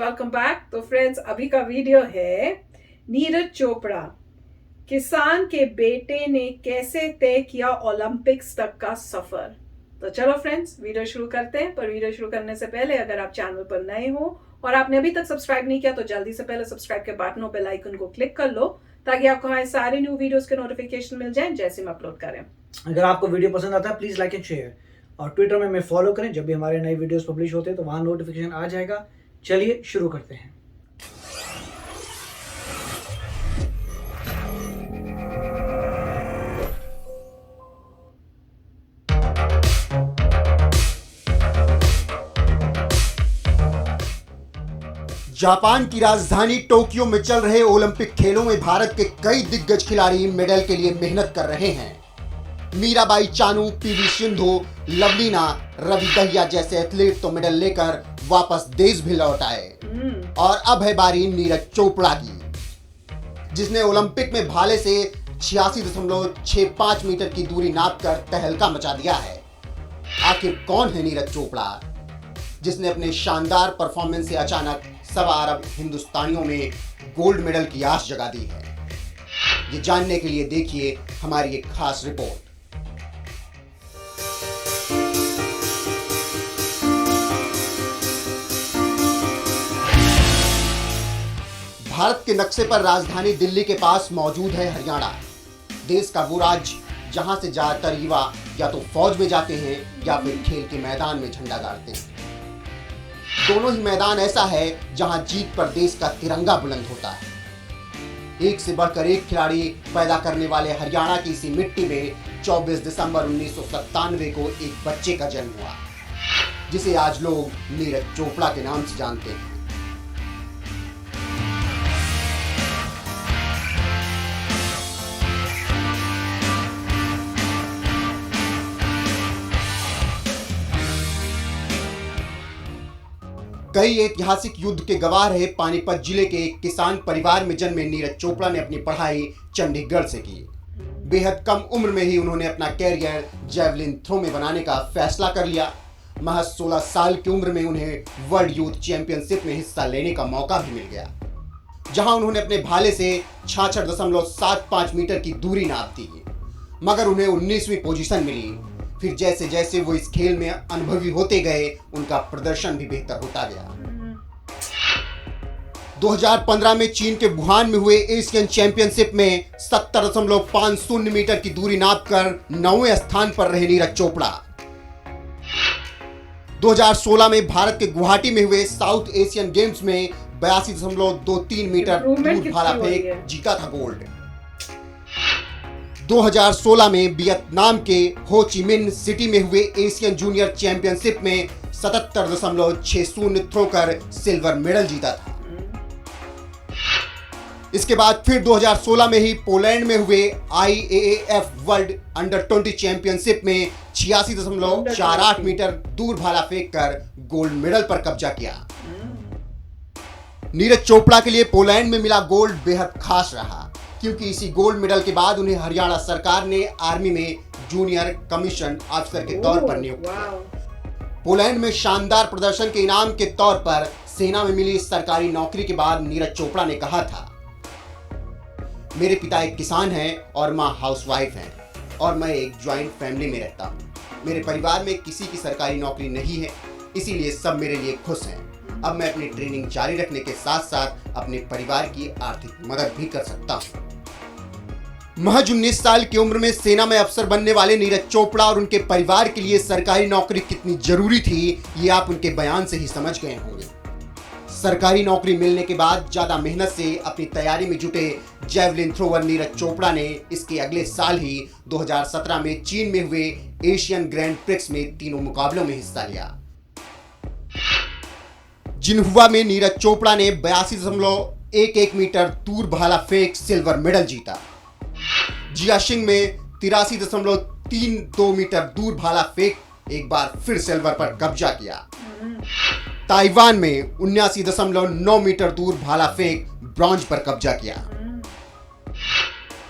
Welcome back. तो friends, अभी का वीडियो है नीरज चोपड़ा, किसान के बेटे ने कैसे तय किया ओलंपिक्स तक का सफर। तो चलो फ्रेंड्स, वीडियो शुरू करते हैं। पर वीडियो शुरू करने से पहले अगर आप चैनल पर नए हो और आपने अभी तक सब्सक्राइब नहीं किया तो जल्दी से पहले सब्सक्राइब के बटन और बेल आइकन को क्लिक कर लो ताकि आपको हमारे सारे न्यू वीडियोस के नोटिफिकेशन मिल जाएं जैसे हम अपलोड करें। अगर आपको वीडियो पसंद आता है प्लीज लाइक एंड शेयर, और ट्विटर में हमें फॉलो करें। जब भी हमारे नए वीडियोस पब्लिश होते हैं तो वहां नोटिफिकेशन आ जाएगा। चलिए शुरू करते हैं। जापान की राजधानी टोक्यो में चल रहे ओलंपिक खेलों में भारत के कई दिग्गज खिलाड़ी मेडल के लिए मेहनत कर रहे हैं। मीराबाई चानू, पीवी सिंधु, लवलीना, रवि दहिया जैसे एथलीट तो मेडल लेकर वापस देश भी लौट आए। और अब है बारी नीरज चोपड़ा की, जिसने ओलंपिक में भाले से 86.65 मीटर की दूरी नापकर तहलका मचा दिया है। आखिर कौन है नीरज चोपड़ा, जिसने अपने शानदार परफॉर्मेंस से अचानक 1.25 अरब हिंदुस्तानियों में गोल्ड मेडल की आस जगा दी है। ये जानने के लिए देखिए हमारी एक खास रिपोर्ट। भारत के नक्शे पर राजधानी दिल्ली के पास मौजूद है हरियाणा, देश का वो राज्य जहां से ज्यादातर युवा या तो फौज में जाते हैं या फिर खेल के मैदान में झंडा गाड़ते हैं। दोनों ही मैदान ऐसा है जहां जीत पर देश का तिरंगा बुलंद होता है। एक से बढ़कर एक खिलाड़ी पैदा करने वाले हरियाणा की इसी मिट्टी में 24 दिसंबर 1997 को एक बच्चे का जन्म हुआ, जिसे आज लोग नीरज चोपड़ा के नाम से जानते हैं। कई ऐतिहासिक युद्ध के गवाह रहे पानीपत जिले के एक किसान परिवार में जन्मे नीरज चोपड़ा ने अपनी पढ़ाई चंडीगढ़ से की। बेहद कम उम्र में ही उन्होंने अपना कैरियर जैवलिन थ्रो में बनाने का फैसला कर लिया। महज 16 साल की उम्र में उन्हें वर्ल्ड यूथ चैंपियनशिप में हिस्सा लेने का मौका भी मिल गया, जहां उन्होंने अपने भाले से 66.75 मीटर की दूरी नाप दी, मगर उन्हें 19वीं पोजीशन मिली। फिर जैसे जैसे वो इस खेल में अनुभवी होते गए, उनका प्रदर्शन भी बेहतर होता गया। 2015 में चीन के वुहान में हुए एशियन चैंपियनशिप में 70.50 मीटर की दूरी नापकर 9वें स्थान पर रहे नीरज चोपड़ा। 2016 में भारत के गुवाहाटी में हुए साउथ एशियन गेम्स में 82.23 मीटर दूर भाला फेंक जीता था गोल्ड। 2016 में वियतनाम के हो ची मिन्ह सिटी में हुए एशियन जूनियर चैंपियनशिप में 77.60 थ्रो कर सिल्वर मेडल जीता था। इसके बाद फिर 2016 में ही पोलैंड में हुए IAAF वर्ल्ड अंडर 20 चैंपियनशिप में 86.48 मीटर दूर भाला फेंक कर गोल्ड मेडल पर कब्जा किया। नीरज चोपड़ा के लिए पोलैंड में मिला गोल्ड बेहद खास रहा, क्योंकि इसी गोल्ड मेडल के बाद उन्हें हरियाणा सरकार ने आर्मी में जूनियर कमीशन ऑफिसर के तौर पर नियुक्त किया। पोलैंड में शानदार प्रदर्शन के इनाम के तौर पर सेना में मिली सरकारी नौकरी के बाद नीरज चोपड़ा ने कहा था, मेरे पिता एक किसान हैं और माँ हाउसवाइफ हैं, और मैं एक ज्वाइंट फैमिली में रहता हूँ। मेरे परिवार में किसी की सरकारी नौकरी नहीं है, इसीलिए सब मेरे लिए खुश हैं। अब मैं अपनी ट्रेनिंग जारी रखने के साथ साथ अपने परिवार की आर्थिक मदद भी कर सकता हूँ। महज 19 साल की उम्र में सेना में अफसर बनने वाले नीरज चोपड़ा और उनके परिवार के लिए सरकारी नौकरी कितनी जरूरी थी, ये आप उनके बयान से ही समझ गए होंगे। सरकारी नौकरी मिलने के बाद ज्यादा मेहनत से अपनी तैयारी में जुटे जैवलिन थ्रोवर नीरज चोपड़ा ने इसके अगले साल ही 2017 में चीन में हुए एशियन ग्रैंड प्रिक्स में तीनों मुकाबलों में हिस्सा लिया। जिन्हुआ में नीरज चोपड़ा ने 82.11 मीटर दूर भाला फेंक सिल्वर मेडल जीता। जियाशिंग में 83.32 मीटर दूर भाला फेंक एक बार फिर सिल्वर पर कब्जा किया। ताइवान में 79.9 मीटर दूर भाला फेंक ब्रॉन्ज पर कब्जा किया।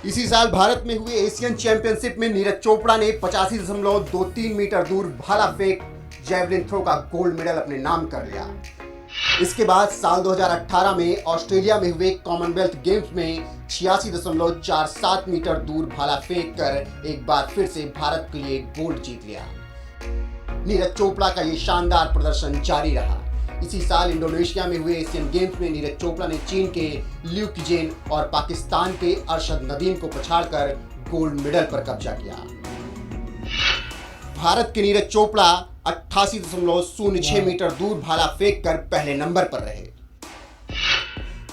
इसी साल भारत में हुए एशियन चैंपियनशिप में नीरज चोपड़ा ने 85.23 मीटर दूर भाला फेंक जैवलिन थ्रो का गोल्ड मेडल अपने नाम कर लिया। इसके बाद साल 2018 में ऑस्ट्रेलिया में हुए कॉमनवेल्थ गेम्स में 86.47 मीटर दूर भाला फेंक कर एक बार फिर से भारत के लिए गोल्ड जीत लिया। नीरज चोपड़ा का ये शानदार प्रदर्शन जारी रहा। इसी साल इंडोनेशिया में हुए एशियन गेम्स में नीरज चोपड़ा ने चीन के ल्यू किजेन और पाकिस्तान के अरशद नदीम को पछाड़कर गोल्ड मेडल पर कब्जा किया। भारत के नीरज चोपड़ा 88.06 मीटर दूर भाला फेंक कर पहले नंबर पर रहे।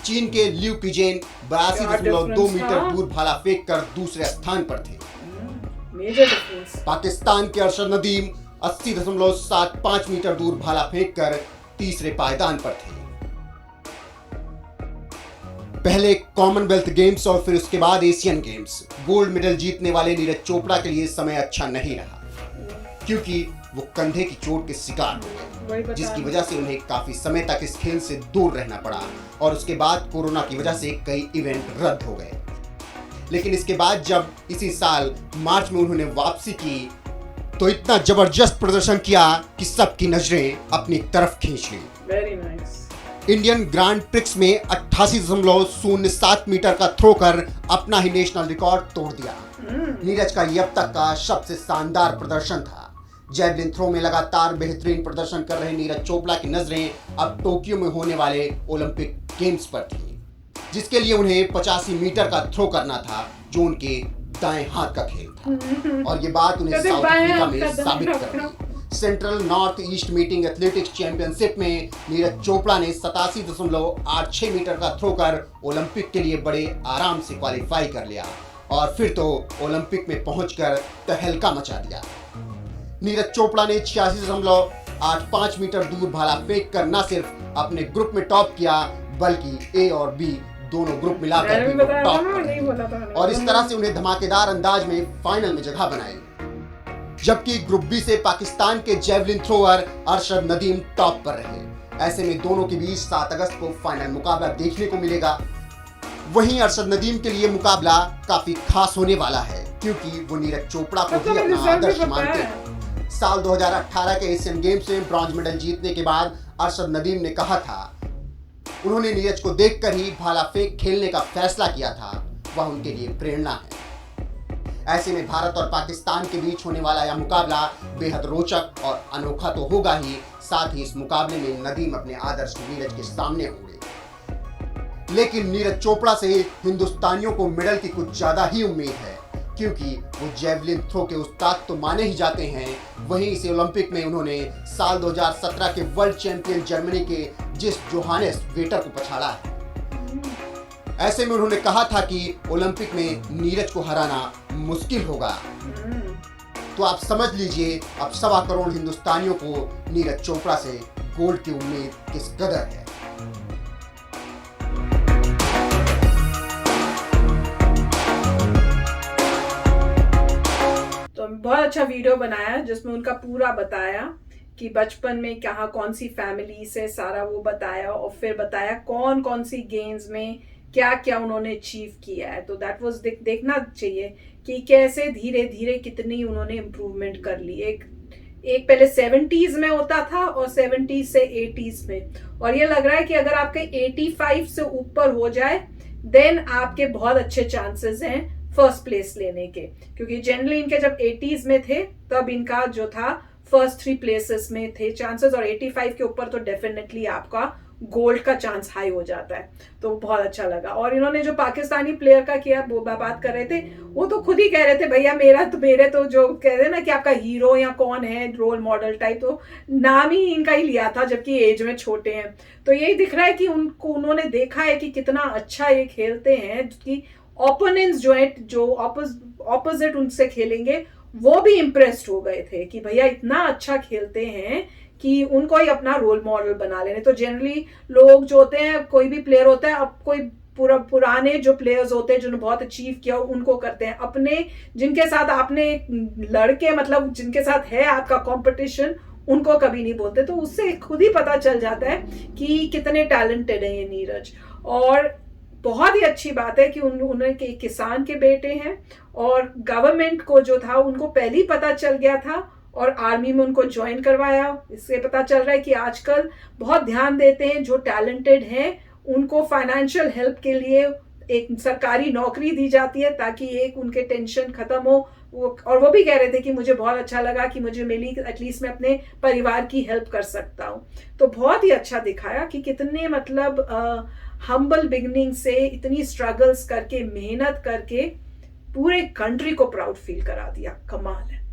चीन के ल्यू किजेन 82.2 मीटर दूर भाला फेंक कर दूसरे स्थान पर थे। पाकिस्तान के अरशद नदीम 80.75 मीटर दूर भाला फेंक कर तीसरे पायदान पर थे। पहले कॉमनवेल्थ गेम्स और फिर उसके बाद एशियन गेम्स, गोल्ड मेडल जीतने वाले नीरज चोपड़ा के लिए समय अच्छा नहीं रहा, क्योंकि वो कंधे की चोट के शिकार हो गए, जिसकी वजह से उन्हें काफी समय तक इस खेल से दूर रहना पड़ा और उसके बाद कोरोना की वजह से कई इवेंट रद्द हो गए। लेकिन इसके बाद जब इसी साल मार्च में उन्होंने वापसी की तो इतना जबरदस्त प्रदर्शन किया कि सबकी नजरें अपनी तरफ खींच ली। Very nice. Indian grand prix में 88.07 मीटर का थ्रो कर अपना ही नेशनल रिकॉर्ड तोड़ दिया। नीरज का ये अब तक का सबसे शानदार प्रदर्शन था। जैवलिन थ्रो में लगातार बेहतरीन प्रदर्शन कर रहे नीरज चोपड़ा की नजरें अब टोक्यो में होने वाले ओलंपिक गेम्स पर थी, जिसके लिए उन्हें 85 मीटर का थ्रो करना था, जो उनके दाएं हाथ का खेल था। और ये बात उन्हें साउथ अफ्रीका में साबित कर दी। Central north east meeting athletics championship में नीरज चोपड़ा ने 87.86 मीटर का थ्रो कर ओलंपिक के लिए बड़े आराम से क्वालिफाई कर लिया और फिर तो ओलंपिक में पहुंचकर तहलका मचा दिया। नीरज चोपड़ा ने 86.85 मीटर दूर भाला फेंक कर न सिर्फ अपने ग्रुप में टॉप किया, बल्कि ए और बी दोनों ग्रुप मिलाकर भी टॉप पर रहे और इस तरह से उन्हें धमाकेदार अंदाज में फाइनल में जगह बनाई। जबकि ग्रुप बी से पाकिस्तान के javelin thrower Arshad Nadeem top पर रहे। ऐसे में दोनों के बीच 7 अगस्त को फाइनल मुकाबला देखने को मिलेगा। वहीं अरशद नदीम के लिए मुकाबला काफी खास होने वाला है, क्योंकि वो नीरज चोपड़ा को भी अपना आदर्श मानते हैं। साल 2018 के एशियन गेम्स में ब्रॉन्ज मेडल जीतने के बाद अरशद नदीम ने कहा था, उन्होंने नीरज को देखकर ही भाला फेंक खेलने का फैसला किया था, वह उनके लिए प्रेरणा है। ऐसे में भारत और पाकिस्तान के बीच होने वाला यह मुकाबला बेहद रोचक और अनोखा तो होगा ही, साथ ही इस मुकाबले में नदीम अपने आदर्श नीरज के सामने होंगे। लेकिन नीरज चोपड़ा से हिंदुस्तानियों को मेडल की कुछ ज्यादा ही उम्मीद है, क्योंकि वो जेवलिन थ्रो के उस्ताद तो माने ही जाते हैं, वहीं इस ओलंपिक में उन्होंने साल 2017 के वर्ल्ड चैंपियन जर्मनी के जिस जोहानेस वेटर को पछाड़ा है। ऐसे में उन्होंने कहा था कि ओलंपिक में नीरज को हराना मुश्किल होगा। तो आप समझ लीजिए अब 1.25 करोड़ हिंदुस्तानियों को नीरज चोपड़ा से गोल्ड की उम्मीद किस कदर है। तो बहुत अच्छा वीडियो बनाया जिसमें उनका पूरा बताया कि बचपन में कहाँ कौन सी फैमिली से, सारा वो बताया और फिर बताया कौन कौन सी गेम्स में क्या क्या उन्होंने अचीव किया है। तो दैट वाज देखना चाहिए कि कैसे धीरे धीरे कितनी उन्होंने इम्प्रूवमेंट कर ली। एक पहले 70s में होता था और 70s से 80s में, और ये लग रहा है कि अगर आपके 85 से ऊपर हो जाए देन आपके बहुत अच्छे चांसेस हैं फर्स्ट प्लेस लेने के, क्योंकि जनरली इनके जब 80s में थे तब इनका जो था फर्स्ट 3 प्लेसेस में थे चांसेस, और 85 के ऊपर तो डेफिनेटली आपका गोल्ड का चांस हाई हो जाता है। तो बहुत अच्छा लगा। और इन्होंने जो पाकिस्तानी प्लेयर का किया, वो बात कर रहे थे, वो तो खुद ही कह रहे थे भैया मेरे तो जो कह रहे ना कि आपका हीरो या कौन है रोल मॉडल टाइप, तो नाम ही इनका ही लिया था जबकि एज में छोटे हैं। तो यही दिख रहा है कि उन्होंने देखा है कि कितना अच्छा ये खेलते हैं कि ओपोनेंट्स जो ऑपोजिट उनसे खेलेंगे वो भी इम्प्रेस्ड हो गए थे कि भैया इतना अच्छा खेलते हैं कि उनको ही अपना रोल मॉडल बना लेने। तो जनरली लोग जो होते हैं, कोई भी प्लेयर होता है, अब कोई पुराने जो प्लेयर्स होते हैं जिन्होंने बहुत अचीव किया उनको करते हैं, अपने जिनके साथ आपने लड़के मतलब जिनके साथ है आपका कंपटीशन उनको कभी नहीं बोलते। तो उससे खुद ही पता चल जाता है कि कितने टैलेंटेड है ये नीरज। और बहुत ही अच्छी बात है कि उन्हें किसान के बेटे हैं और गवर्नमेंट को जो था उनको पहले ही पता चल गया था और आर्मी में उनको ज्वाइन करवाया। इससे पता चल रहा है कि आजकल बहुत ध्यान देते हैं, जो टैलेंटेड हैं उनको फाइनेंशियल हेल्प के लिए एक सरकारी नौकरी दी जाती है ताकि एक उनके टेंशन खत्म हो। और वो भी कह रहे थे कि मुझे बहुत अच्छा लगा कि मुझे मिली, एटलीस्ट मैं अपने परिवार की हेल्प कर सकता हूँ। तो बहुत ही अच्छा दिखाया कि कितने मतलब हम्बल बिगनिंग से इतनी स्ट्रगल्स करके, मेहनत करके पूरे कंट्री को प्राउड फील करा दिया। कमाल है,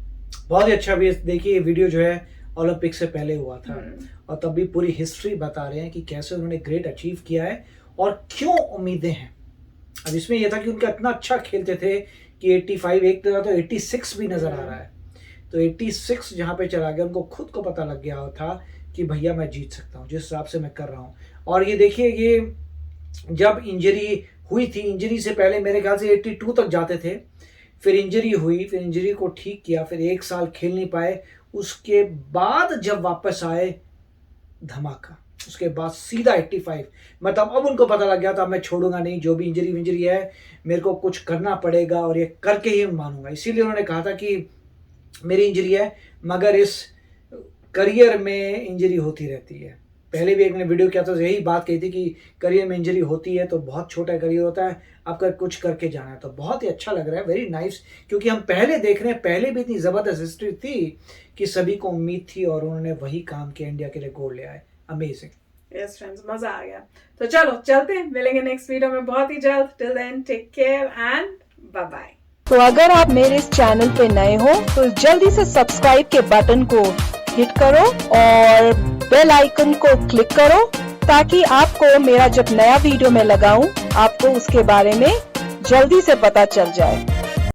बहुत ही अच्छा। भी देखिए वीडियो जो है ओलंपिक से पहले हुआ था और तब भी पूरी हिस्ट्री बता रहे हैं कि कैसे उन्होंने ग्रेट अचीव किया है और क्यों उम्मीदें हैं। अब इसमें यह था कि उनका इतना अच्छा खेलते थे कि 85 एक तरह तो 86 भी नजर आ रहा है, तो 86 जहाँ पे चला गया, उनको खुद को पता लग गया था कि भैया मैं जीत सकता हूँ जिस हिसाब से मैं कर रहा हूँ। और ये देखिए, ये जब इंजरी हुई थी, इंजरी से पहले मेरे ख्याल से 82 तक जाते थे, फिर इंजरी हुई, फिर इंजरी को ठीक किया, फिर 1 साल खेल नहीं पाए, उसके बाद जब वापस आए धमाका, उसके बाद सीधा 85। मतलब अब उनको पता लग गया था मैं छोड़ूंगा नहीं, जो भी इंजरी है मेरे को कुछ करना पड़ेगा और ये करके ही मानूंगा। इसीलिए उन्होंने कहा था कि मेरी इंजरी है मगर इस करियर में इंजरी होती रहती है। पहले भी एक ने वीडियो किया था, यही बात कही थी कि करियर में इंजरी होती है तो बहुत छोटा करियर होता है, आपका कुछ करके जाना है। तो बहुत ही अच्छा लग रहा है, वेरी नाइस, क्योंकि हम पहले देख रहे हैं, पहले भी इतनी ज़बरदस्त हिस्ट्री थी कि सभी को उम्मीद थी और उन्होंने वही काम किया, इंडिया के लिए गोल्ड ले आए। अमेजिंग। यस फ्रेंड्स, मजा आ गया। तो चलो चलते हैं, मिलेंगे नेक्स्ट वीडियो में बहुत ही जल्द। Till then take care and bye bye. तो अगर आप मेरे इस चैनल पे नए हो तो जल्दी से सब्सक्राइब के बटन को हिट करो और बेल आइकन को क्लिक करो ताकि आपको मेरा जब नया वीडियो मैं लगाऊं आपको उसके बारे में जल्दी से पता चल जाए।